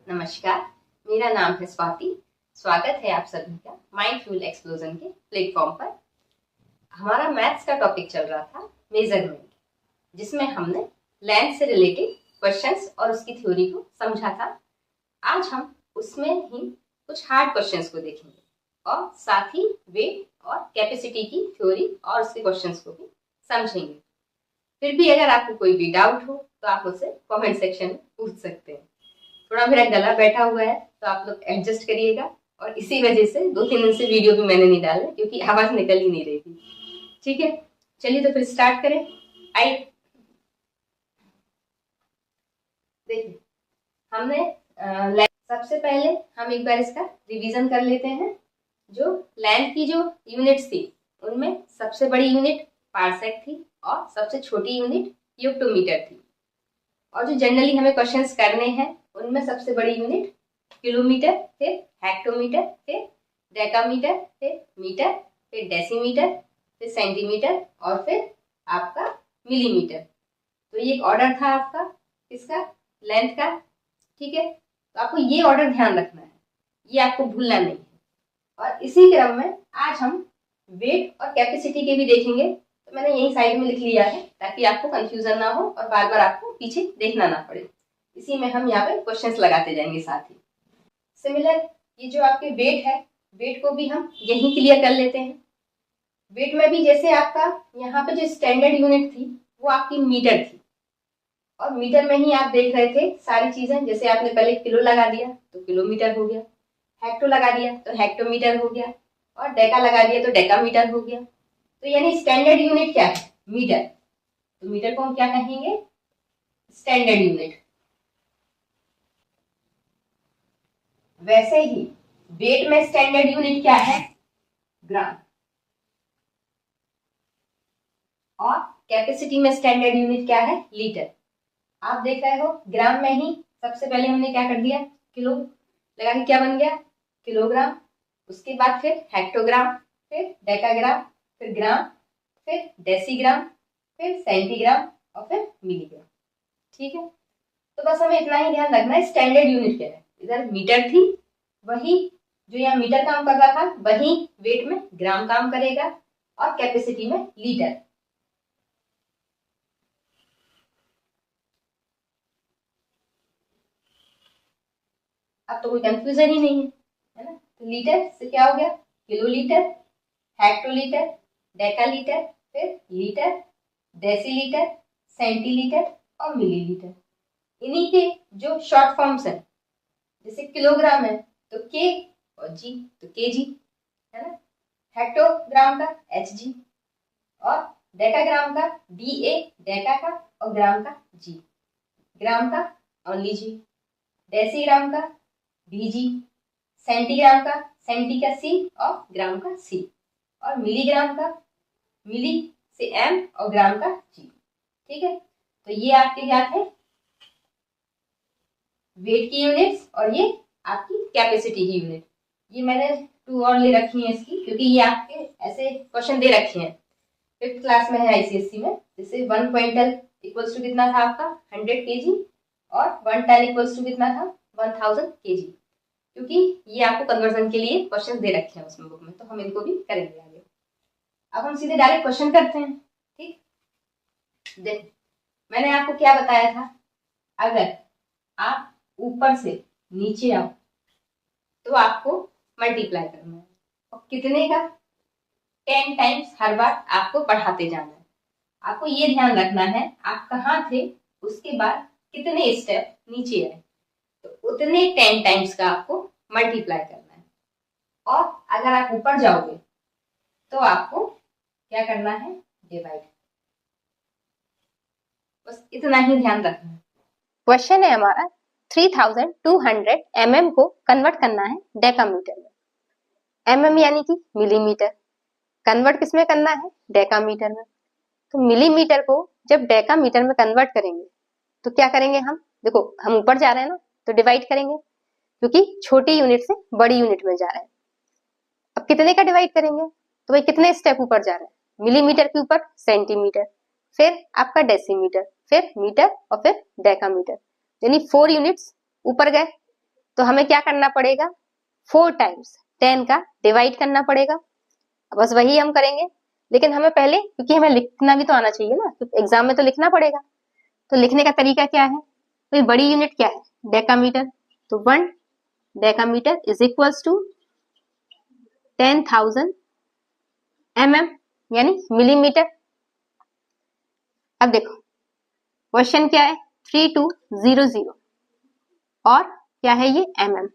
नमस्कार, मेरा नाम है स्वाति। स्वागत है आप सभी का माइंडफुल एक्सप्लोजन के प्लेटफॉर्म पर। हमारा मैथ्स का टॉपिक चल रहा था मेजरमेंट, जिसमें हमने लेंथ से रिलेटेड क्वेश्चंस और उसकी थ्योरी को समझा था। आज हम उसमें ही कुछ हार्ड क्वेश्चंस को देखेंगे और साथ ही वेट और कैपेसिटी की थ्योरी और उसके क्वेश्चंस को भी समझेंगे। फिर भी अगर आपको कोई भी डाउट हो तो आप मुझसे कमेंट सेक्शन में पूछ सकते हैं। थोड़ा मेरा गला बैठा हुआ है तो आप लोग एडजस्ट करिएगा, और इसी वजह से 2-3 दिन से वीडियो भी मैंने नहीं डाला क्योंकि आवाज निकल ही नहीं रही थी। ठीक है, चलिए तो फिर स्टार्ट करें। आइए देखिए, हमने सबसे पहले हम एक बार इसका रिवीजन कर लेते हैं। जो लेंथ की जो यूनिट्स थी उनमें सबसे बड़ी यूनिट पारसेक थी और सबसे छोटी यूनिट यूक्टोमीटर थी। और जो जनरली हमें क्वेश्चंस करने हैं उनमें सबसे बड़ी यूनिट किलोमीटर, फिर हेक्टोमीटर, फिर डेकामीटर, फिर मीटर, फिर डेसीमीटर, फिर सेंटीमीटर और फिर आपका मिलीमीटर। तो ये एक ऑर्डर था आपका इसका लेंथ का। ठीक है, तो आपको ये ऑर्डर ध्यान रखना है, ये आपको भूलना नहीं है। और इसी क्रम में आज हम वेट और कैपेसिटी के भी देखेंगे। तो मैंने यही साइड में लिख लिया है ताकि आपको कंफ्यूजन ना हो और बार बार आपको पीछे देखना ना पड़े। इसी में हम यहाँ पे क्वेश्चंस लगाते जाएंगे साथ ही। सिमिलर ये जो आपके वेट है, वेट को भी हम यही क्लियर कर लेते हैं। वेट में भी जैसे आपका यहाँ पे जो स्टैंडर्ड यूनिट थी वो आपकी मीटर थी, और मीटर में ही आप देख रहे थे सारी चीजें। जैसे आपने पहले किलो लगा दिया तो किलोमीटर हो गया, हेक्टो लगा दिया तो हेक्टोमीटर हो गया, और डेका लगा दिया तो डेकामीटर हो गया। तो यानी स्टैंडर्ड यूनिट क्या है? मीटर। तो मीटर को हम क्या कहेंगे? Standard unit. वैसे ही वेट में स्टैंडर्ड यूनिट क्या है? ग्राम। और कैपेसिटी में स्टैंडर्ड यूनिट क्या है? लीटर। आप देख रहे हो ग्राम में ही सबसे पहले हमने क्या कर दिया? किलो लगा के क्या बन गया? किलोग्राम। उसके बाद फिर हेक्टोग्राम, फिर डेकाग्राम, फिर ग्राम, फिर डेसीग्राम, फिर सेंटीग्राम और फिर मिलीग्राम। ठीक है, तो बस हमें इतना ही ध्यान रखना है स्टैंडर्ड यूनिट क्या है। इधर मीटर थी, वही जो यहाँ मीटर काम कर रहा था वही वेट में ग्राम काम करेगा, और कैपेसिटी में लीटर। अब तो कोई कंफ्यूजन ही नहीं है ना। तो लीटर से क्या हो गया? किलोलीटर, हेक्टोलीटर, डेकालीटर, फिर लीटर, डेसीलीटर, सेंटीलीटर और मिलीलीटर। इन्हीं के जो शॉर्ट फॉर्म्स है, जैसे किलोग्राम है तो के और जी तो केजी है ना, हेक्टोग्राम का एचजी, और डेकाग्राम का डीए डेका का, और ग्राम का जी, ग्राम का ओनली जी, डेसीग्राम का डीजी, सेंटीग्राम का सेंटी का सी और ग्राम का सी, और मिलीग्राम का मिली से एम और ग्राम का जी। ठीक है, तो ये आपके क्या थे? वेट की यूनिट्स, और ये आपकी कैपेसिटी की यूनिट। ये मैंने 2 और ले रखी है इसकी, क्योंकि ये आपके ऐसे क्वेश्चन दे रखे हैं 5th क्लास में है आईसीएससी में। जैसे 1 क्विंटल इक्वल्स टू कितना था आपका? 100 केजी, और 1 टन इक्वल्स टू कितना था? 1000 केजी। क्योंकि ये आपको कन्वर्जन के लिए क्वेश्चन दे रखे हैं उसमें बुक में, तो हम इनको भी करेंगे आगे। अब हम सीधे डायरेक्ट क्वेश्चन करते हैं। ठीक, देख मैंने आपको क्या बताया था, अगर आप ऊपर से नीचे आओ तो आपको मल्टीप्लाई करना है, और कितने का? 10 टाइम्स हर बार आपको बढ़ाते जाना है। आपको ये ध्यान रखना है आप कहाँ थे, उसके बाद कितने स्टेप नीचे आए, तो उतने 10 टाइम्स का आपको मल्टीप्लाई करना है। और अगर आप ऊपर जाओगे तो आपको क्या करना है? डिवाइड। बस इतना ही ध्यान रखना है। क्वेश्चन है हमारा 3200 mm को कन्वर्ट करना है डेकामीटर में। mm यानी कि मिलीमीटर, कन्वर्ट किसमें करना है? डेकामीटर में। तो मिलीमीटर को जब डेकामीटर में कन्वर्ट करेंगे तो क्या करेंगे हम? देखो हम ऊपर जा रहे हैं ना, तो डिवाइड करेंगे, क्योंकि छोटी यूनिट से बड़ी यूनिट में जा रहे हैं। अब कितने का डिवाइड करेंगे? तो भाई कितने स्टेप ऊपर जा रहे हैं? मिलीमीटर के ऊपर सेंटीमीटर, फिर आपका डेसीमीटर, फिर मीटर और फिर डेकामीटर, यानी 4 यूनिट्स ऊपर गए। तो हमें क्या करना पड़ेगा, 4 टाइम्स 10 का डिवाइड करना पड़ेगा। बस वही हम करेंगे, लेकिन हमें पहले, क्योंकि हमें लिखना भी तो आना चाहिए ना, तो एग्जाम में तो लिखना पड़ेगा। तो लिखने का तरीका क्या है, तो बड़ी यूनिट क्या है, डेकामीटर। तो 1 decametre is equals to 10,000 mm यानी मिलीमीटर। अब देखो क्वेश्चन क्या है, 3200 और क्या है ये mm।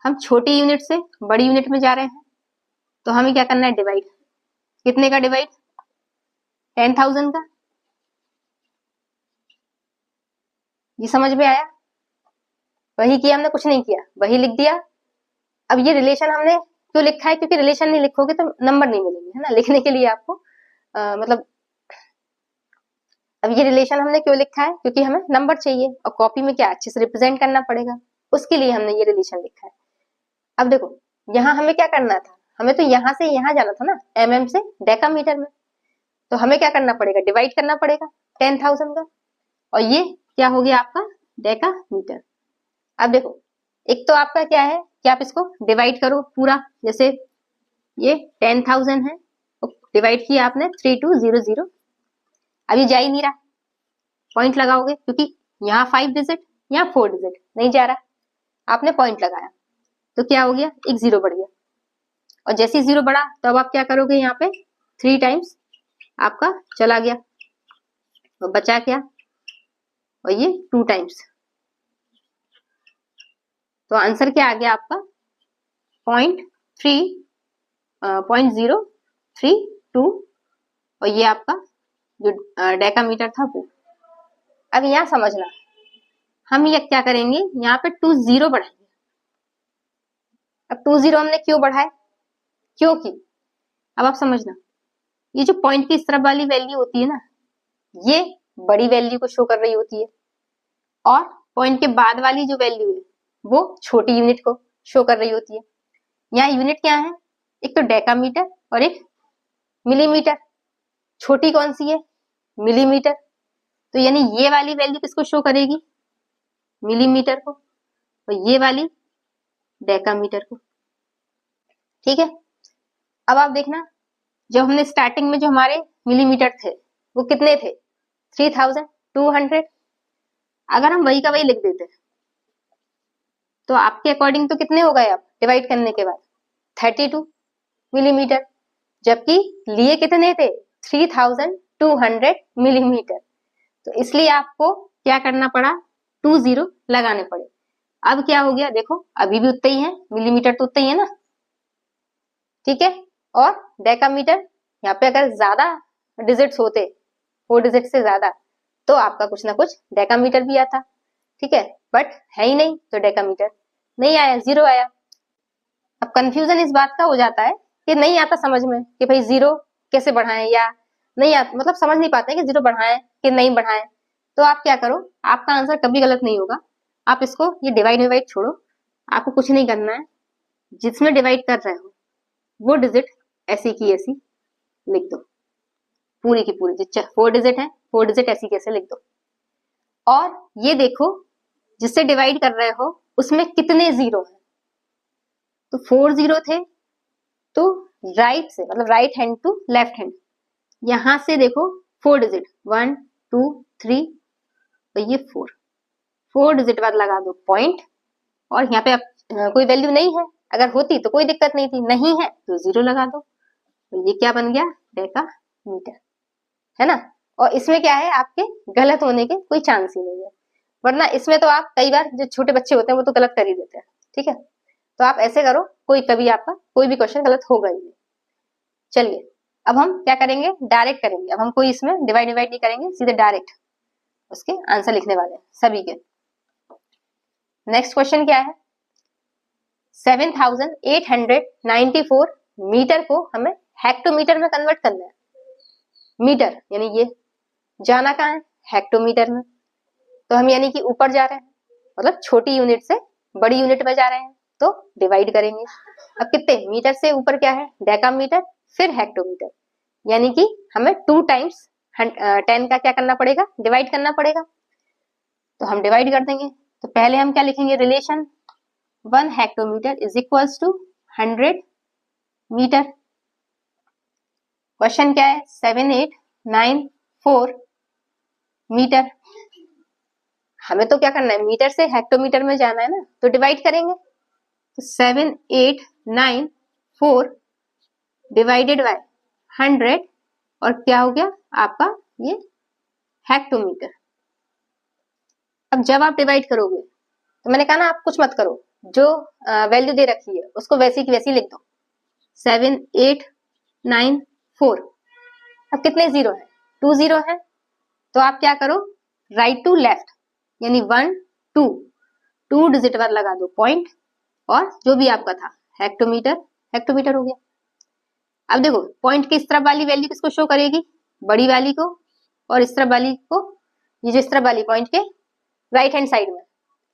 हम छोटी यूनिट से बड़ी यूनिट में जा रहे हैं, तो हमें क्या करना है, डिवाइड। कितने का डिवाइड, 10,000 का। ये समझ में आया, वही किया हमने, कुछ नहीं किया, वही लिख दिया। अब ये रिलेशन हमने क्यों लिखा है, क्योंकि रिलेशन नहीं लिखोगे तो नंबर नहीं मिलेंगे, है ना। लिखने के लिए आपको मतलब अब ये रिलेशन हमने क्यों लिखा है, क्योंकि हमें नंबर चाहिए और कॉपी में क्या अच्छे से रिप्रेजेंट करना पड़ेगा, उसके लिए हमने ये रिलेशन लिखा है। अब देखो यहाँ हमें क्या करना था, हमें तो यहाँ से यहाँ जाना था ना, mm से डेकामीटर में। तो हमें क्या करना पड़ेगा, डिवाइड करना पड़ेगा 10,000 का, और ये क्या हो गया आपका डेकामीटर। अब देखो एक तो आपका क्या है कि आप इसको डिवाइड करो पूरा, जैसे ये 10,000 है, डिवाइड किया आपने 3200। अब ये जा ही नहीं रहा, पॉइंट लगाओगे, क्योंकि यहाँ 5 डिजिट, यहाँ 4 डिजिट नहीं जा रहा, आपने पॉइंट लगाया तो क्या हो गया, एक 0 बढ़ गया। और जैसे ही 0 बढ़ा तो अब आप क्या करोगे, यहाँ पे 3 टाइम्स आपका चला गया, और बचा क्या, और ये 2 टाइम्स। तो आंसर क्या आ गया आपका 0.032, और ये आपका जो डेकामीटर था वो। अब यहाँ समझना, हम ये क्या करेंगे, यहाँ पे 2 0 बढ़ाएंगे। अब 2 0 हमने क्यों बढ़ाए, क्योंकि अब आप समझना, ये जो पॉइंट की इस तरफ वाली वैल्यू होती है ना, ये बड़ी वैल्यू को शो कर रही होती है, और पॉइंट के बाद वाली जो वैल्यू है वो छोटी यूनिट को शो कर रही होती है। यहाँ यूनिट क्या है, एक तो डेकामीटर और एक मिलीमीटर। छोटी कौन सी है, मिलीमीटर। तो यानी ये वाली वैल्यू किसको शो करेगी, मिलीमीटर को, और ये वाली डेकामीटर को। ठीक है, अब आप देखना, जब हमने स्टार्टिंग में जो हमारे मिलीमीटर थे वो कितने थे, 3200। अगर हम वही का वही लिख देते तो आपके अकॉर्डिंग तो कितने हो गए, आप डिवाइड करने के बाद 32 मिलीमीटर, जबकि लिए कितने थे, 3200 मिलीमीटर। तो इसलिए आपको क्या करना पड़ा, 2 0 लगाने पड़े। अब क्या हो गया, देखो अभी भी उतना ही है, मिलीमीटर तो उतना ही है ना, ठीक है। और डेकामीटर, यहाँ पे अगर ज्यादा डिजिट्स होते, 4 डिजिट से ज्यादा, तो आपका कुछ ना कुछ डेकामीटर भी आता, ठीक है। बट है ही नहीं, तो डेकामीटर नहीं आया, 0 आया। अब कंफ्यूजन इस बात का हो जाता है कि नहीं आता समझ में कि भाई 0 कैसे बढ़ाएं, या नहीं आता, मतलब समझ नहीं पाते कि 0 बढ़ाएं कि नहीं बढ़ाएं। तो आप क्या करो, आपका आंसर कभी गलत नहीं होगा। आप इसको, ये डिवाइड छोड़ो, आपको कुछ नहीं करना है, जिसमें डिवाइड कर रहे हो वो डिजिट ऐसी की ऐसी लिख दो, पूरी की पूरी, जो 4 डिजिट है 4 डिजिट ऐसी कैसे लिख दो। और ये देखो जिससे डिवाइड कर रहे हो उसमें कितने 0 हैं, तो 4 0 थे, तो राइट से, मतलब right hand to left hand, यहां से देखो 4 डिजिट, 1 2 3, तो ये 4 डिजिट बाद लगा दो पॉइंट, और यहाँ पे अब कोई वैल्यू नहीं है, अगर होती तो कोई दिक्कत नहीं थी, नहीं है तो 0 लगा दो, तो ये क्या बन गया, डेकामीटर, है ना। और इसमें क्या है, आपके गलत होने के कोई चांस ही नहीं है, वरना इसमें तो आप कई बार, जो छोटे बच्चे होते हैं वो तो गलत कर ही देते हैं, ठीक है। तो आप ऐसे करो, कोई कभी आपका कोई भी क्वेश्चन गलत होगा ही नहीं। चलिए अब हम क्या करेंगे, डायरेक्ट करेंगे। अब हम कोई इसमें डिवाइड नहीं करेंगे, सीधे डायरेक्ट उसके आंसर लिखने वाले हैं सभी के। नेक्स्ट क्वेश्चन क्या है, 7894 मीटर को हमें हेक्टोमीटर में कन्वर्ट करना है। मीटर यानी ये जाना कहाँ है, हेक्टोमीटर में। तो हम यानी कि ऊपर जा रहे हैं, मतलब छोटी यूनिट से बड़ी यूनिट में जा रहे हैं, तो डिवाइड करेंगे। अब कितने, मीटर से ऊपर क्या है, डेकामीटर, फिर हेक्टोमीटर, यानी कि हमें 2 टाइम्स 10 का क्या करना पड़ेगा, डिवाइड करना पड़ेगा। तो हम डिवाइड कर देंगे, तो पहले हम क्या लिखेंगे, relation 1 hectometre is equals to 100 metre. Question क्या है, 7894 मीटर। हमें तो क्या करना है, मीटर से हेक्टोमीटर में जाना है ना, तो डिवाइड करेंगे। तो 7894 डिवाइडेड बाय 100 और क्या हो गया आपका ये हेक्टोमीटर। अब जब आप डिवाइड करोगे तो मैंने कहा ना आप कुछ मत करो, जो वैल्यू दे रखी है उसको वैसी की वैसी लिख दो, 7894। अब कितने जीरो है, 2 जीरो है, तो आप क्या करो, राइट टू लेफ्ट यानी 1 2 डिजिट पर लगा दो पॉइंट, और जो भी आपका था हेक्टोमीटर, हेक्टोमीटर हो गया। अब देखो पॉइंट की इस तरफ वाली वैल्यू किसको शो करेगी, बड़ी वाली को, और इस तरफ वाली को, ये जो इस तरफ वाली पॉइंट के राइट हैंड साइड में,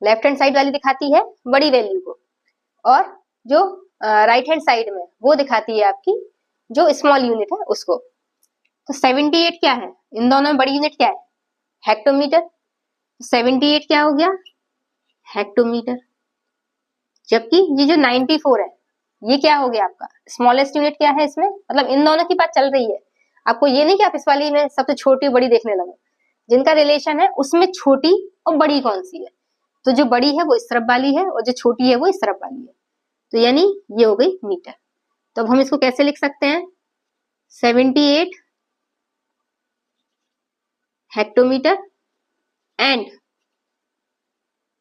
लेफ्ट हैंड साइड वाली दिखाती है बड़ी वैल्यू को, और जो राइट हैंड साइड में वो दिखाती है आपकी जो स्मॉल यूनिट है उसको। तो 78 क्या है, इन दोनों में बड़ी यूनिट क्या है, हेक्टोमीटर। 78 क्या हो गया, हेक्टोमीटर। जबकि ये जो 94 है ये क्या हो गया आपका स्मॉलेस्ट यूनिट क्या है इसमें, मतलब इन दोनों की बात चल रही है, आपको ये नहीं कि आप इस वाली में सबसे छोटी बड़ी देखने लगो, जिनका रिलेशन है उसमें छोटी और बड़ी कौन सी है, तो जो बड़ी है वो इस तरफ वाली है और जो छोटी है वो इस तरफ वाली है, तो यानी ये हो गई मीटर। तो अब हम इसको कैसे लिख सकते हैं, 78 हेक्टोमीटर एंड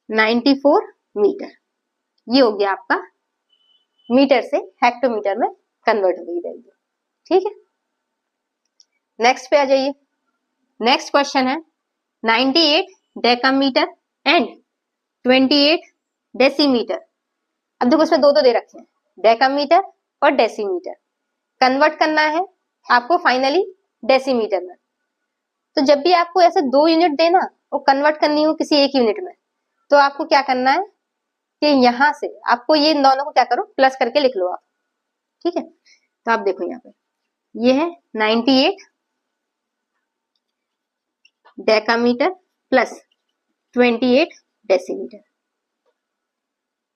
94 मीटर, ये हो गया आपका मीटर से हेक्टोमीटर में कन्वर्ट हुई वैल्यू। ठीक है, नेक्स्ट पे आ जाइए। नेक्स्ट क्वेश्चन है 98 डेकामीटर एंड 28 डेसीमीटर। अब देखो इसमें दो दे रखे हैं, डेकामीटर और डेसीमीटर। कन्वर्ट करना है आपको फाइनली डेसीमीटर में। तो जब भी आपको ऐसे दो यूनिट देना और कन्वर्ट करनी हो किसी एक यूनिट में, तो आपको क्या करना है कि यहां से आपको ये इन दोनों को क्या करो, प्लस करके लिख लो आप। ठीक है, तो आप देखो यहाँ पे ये है 98 डेकामीटर प्लस 28 डेसीमीटर।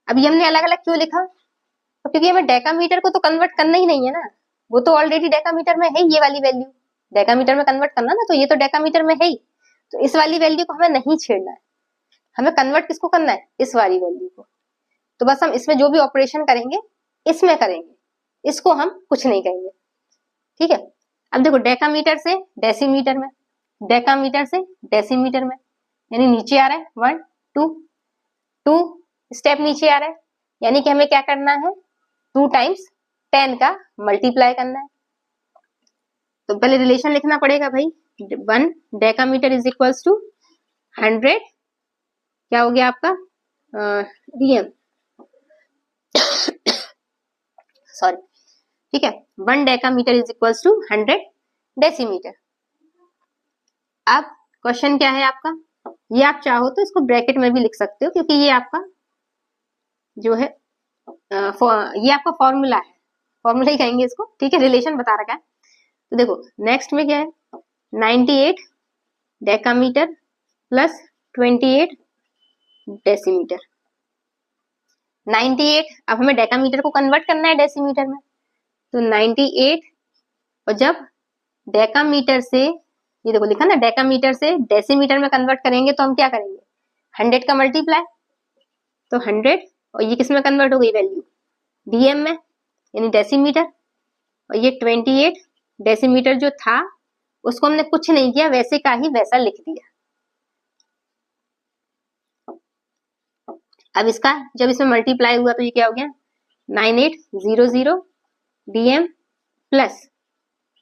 अब ये हमने अलग अलग क्यों लिखा, तो क्योंकि हमें डेकामीटर को तो कन्वर्ट करना ही नहीं है ना, वो तो ऑलरेडी डेकामीटर में है, ये वाली वैल्यू डेकामीटर में कन्वर्ट करना ना, तो ये तो डेकामीटर में है ही, तो इस वाली वैल्यू को हमें नहीं छेड़ना है, हमें कन्वर्ट किसको करना है, इस वाली वैल्यू को। तो बस हम इसमें जो भी ऑपरेशन करेंगे इसमें करेंगे, इसको हम कुछ नहीं करेंगे। ठीक है, अब देखो डेकामीटर से डेसीमीटर में, डेकामीटर से डेसीमीटर में, यानी नीचे आ रहा है 1 2 स्टेप नीचे आ रहा है, यानी कि हमें क्या करना है 2 टाइम्स 10 का मल्टीप्लाई करना है। तो पहले रिलेशन लिखना पड़ेगा भाई, 1 डेकामीटर इज इक्वल्स टू 100 क्या हो गया आपका डीएम, सॉरी। ठीक है, 1 decametre is equals to 100 decimetre. अब क्वेश्चन क्या है आपका, ये आप चाहो तो इसको ब्रैकेट में भी लिख सकते हो, क्योंकि ये आपका जो है ये आपका फॉर्मूला है, फॉर्मूला ही कहेंगे इसको। ठीक है, रिलेशन बता रखा है। तो देखो नेक्स्ट में क्या है, 98 डेकामीटर प्लस 28 डेसीमीटर। 98, अब हमें डेकामीटर को कन्वर्ट करना है डेसीमीटर में, तो 98, और जब डेकामीटर से, ये देखो लिखा ना, डेकामीटर से डेसीमीटर में कन्वर्ट करेंगे तो हम क्या करेंगे 100 का मल्टीप्लाई, तो 100, और ये किस में कन्वर्ट हो गई वैल्यू, डीएम में यानी डेसीमीटर, और ये 28 डेसीमीटर जो था उसको हमने कुछ नहीं किया, वैसे का ही वैसा लिख दिया। अब इसका जब इसमें मल्टीप्लाई हुआ तो ये क्या हो गया 9800 डीएम प्लस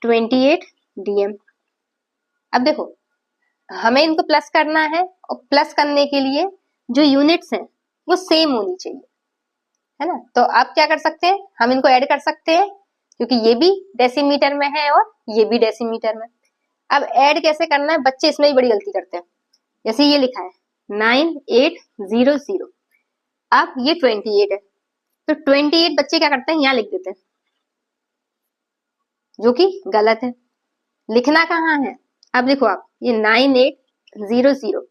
28 डीएम। अब देखो हमें इनको प्लस करना है, और प्लस करने के लिए जो यूनिट्स हैं वो सेम होनी चाहिए, है ना। तो आप क्या कर सकते हैं, हम इनको ऐड कर सकते हैं, क्योंकि ये भी डेसीमीटर में है और ये भी डेसीमीटर में। अब ऐड कैसे करना है, बच्चे इसमें ही बड़ी गलती करते हैं। जैसे ये लिखा है 9800, अब ये 28 है, तो 28 बच्चे क्या करते हैं यहाँ लिख देते हैं, जो कि गलत है। लिखना कहाँ है, अब देखो आप ये 9800,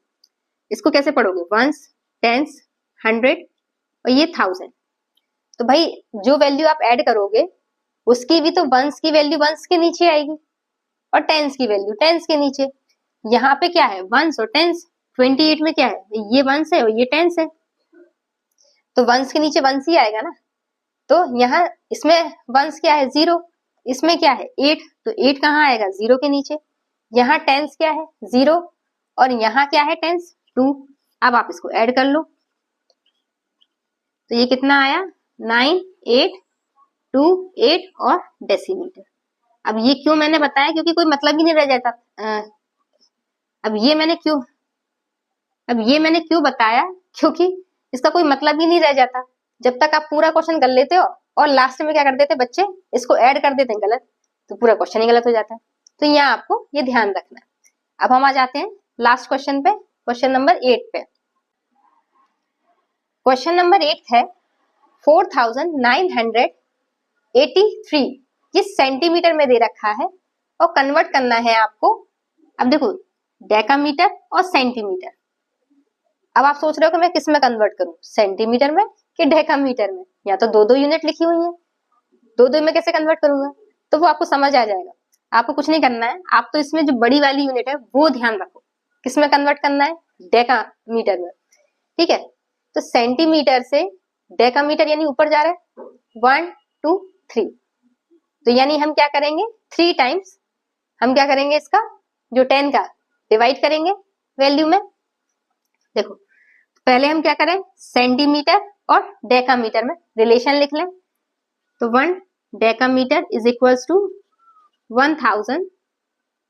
इसको कैसे पढ़ोगे, वंस टेंस, 100 और ये 1000। तो भाई जो वैल्यू आप ऐड करोगे उसकी भी तो वंस की वैल्यू वंस के नीचे आएगी और टेंस की वैल्यू टेंस के नीचे। यहाँ पे क्या है, वंस और टेंस। 28 में क्या है, ये वंस है और ये टेंस है, तो वंस के नीचे वंस ही आएगा ना। तो यहाँ इसमें वंस क्या है, 0, इसमें क्या है 8, तो 8 कहाँ आएगा, 0 के नीचे। यहाँ टेंस क्या है, 0, और यहाँ क्या है टेंस, 2। अब आप इसको ऐड कर लो, तो ये कितना आया, 9, 8, 2, 8 और डेसीमीटर। अब ये क्यों मैंने बताया, क्योंकि कोई मतलब ही नहीं रह जाता। अब ये मैंने क्यों बताया, क्योंकि इसका कोई मतलब ही नहीं रह जाता। जब तक आप पूरा क्वेश्चन कर लेते हो और लास्ट में क्या कर देते बच्चे, इसको ऐड कर देते हैं गलत, तो पूरा क्वेश्चन ही गलत हो जाता है। तो यहाँ आपको ये ध्यान रखना है। अब हम आ जाते हैं लास्ट क्वेश्चन पे, क्वेश्चन नंबर 8 पे। क्वेश्चन नंबर 8 है 4983, ये सेंटीमीटर में दे रखा है और कन्वर्ट करना है आपको। अब देखो डेकामीटर और सेंटीमीटर। अब आप सोच रहे हो कि मैं किस में कन्वर्ट करूं, सेंटीमीटर में कि डेकामीटर में। या तो दो यूनिट लिखी हुई है, दो में कैसे कन्वर्ट करूंगा, तो वो आपको समझ आ जाएगा। आपको कुछ नहीं करना है, आप तो इसमें जो बड़ी वाली यूनिट है वो ध्यान रखो, किसमें कन्वर्ट करना है, डेकामीटर में। ठीक है, तो सेंटीमीटर से डेकामीटर यानी ऊपर जा रहा है 1, 2, 3, तो यानी हम क्या करेंगे 3 टाइम्स हम क्या करेंगे, इसका जो 10 का डिवाइड करेंगे वैल्यू में। देखो पहले हम क्या करें, सेंटीमीटर और डेकामीटर में रिलेशन लिख लें। तो 1 डेकामीटर इज इक्वल्स टू 1000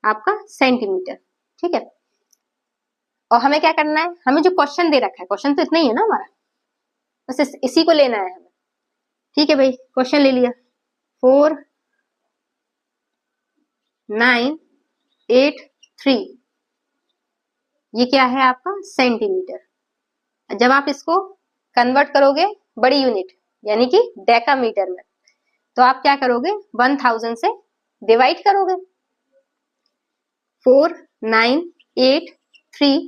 आपका सेंटीमीटर। ठीक है, और हमें क्या करना है, हमें जो क्वेश्चन दे रखा है, क्वेश्चन तो इतना ही है ना हमारा, बस इसी को लेना है हमें। ठीक है भाई, क्वेश्चन ले लिया 4983, ये क्या है आपका सेंटीमीटर। जब आप इसको कन्वर्ट करोगे बड़ी यूनिट यानी कि डेकामीटर में, तो आप क्या करोगे 1000 से डिवाइड करोगे। 4983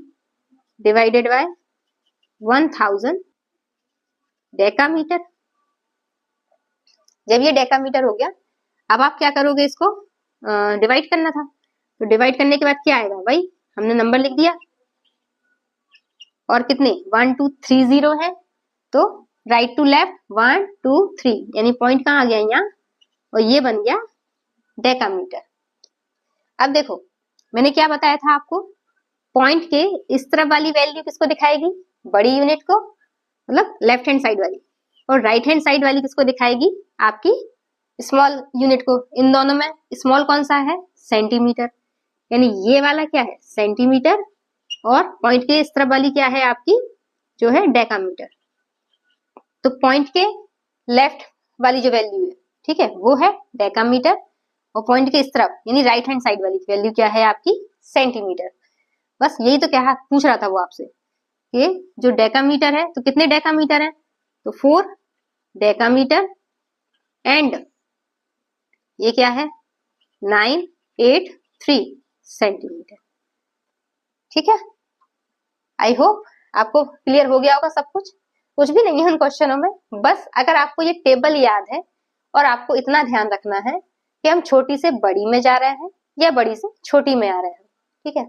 डिवाइडेड बाय 1000 डेकामीटर। जब ये डेकामीटर हो गया, अब आप क्या करोगे, इसको डिवाइड करना था, तो डिवाइड करने के बाद क्या आएगा, भाई हमने नंबर लिख दिया और कितने 1 2 3 0 है, तो राइट टू लेफ्ट 1 2 3 यानी पॉइंट कहाँ आ गया यहाँ, और ये बन गया डेकामीटर। अब देखो मैंने क्या बताया था आपको, पॉइंट के इस तरफ वाली वैल्यू किसको दिखाएगी, बड़ी यूनिट को, मतलब लेफ्ट हैंड साइड वाली, और राइट हैंड साइड वाली किसको दिखाएगी, आपकी स्मॉल यूनिट को। इन दोनों में स्मॉल कौन सा है, सेंटीमीटर, यानी ये वाला क्या है सेंटीमीटर, और पॉइंट के इस तरफ वाली क्या है आपकी, जो है डेकामीटर। तो पॉइंट के लेफ्ट वाली जो वैल्यू है, ठीक है, वो है डेकामीटर, और पॉइंट के इस तरफ यानी राइट हैंड साइड वाली वैल्यू क्या है आपकी, सेंटीमीटर। बस यही तो क्या पूछ रहा था वो आपसे, कि जो डेकामीटर है, तो कितने डेकामीटर है, तो 4 डेकामीटर, एंड ये क्या है 983 सेंटीमीटर। ठीक है, आई होप आपको क्लियर हो गया होगा सब कुछ भी नहीं है उन क्वेश्चनों में। बस अगर आपको ये टेबल याद है और आपको इतना ध्यान रखना है कि हम छोटी से बड़ी में जा रहे हैं या बड़ी से छोटी में आ रहे हैं। ठीक है,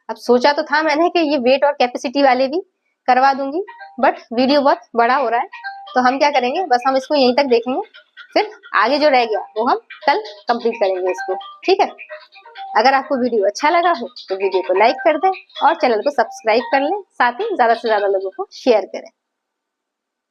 अब सोचा तो था मैंने कि ये वेट और कैपेसिटी वाले भी करवा दूंगी, बट वीडियो बहुत बड़ा हो रहा है, तो हम क्या करेंगे, बस हम इसको यहीं तक देखेंगे, फिर आगे जो रह गया वो हम कल कंप्लीट करेंगे इसको। ठीक है, अगर आपको वीडियो अच्छा लगा हो तो वीडियो को लाइक कर दें और चैनल को सब्सक्राइब कर लें, साथ ही ज्यादा से ज्यादा लोगों को शेयर करें।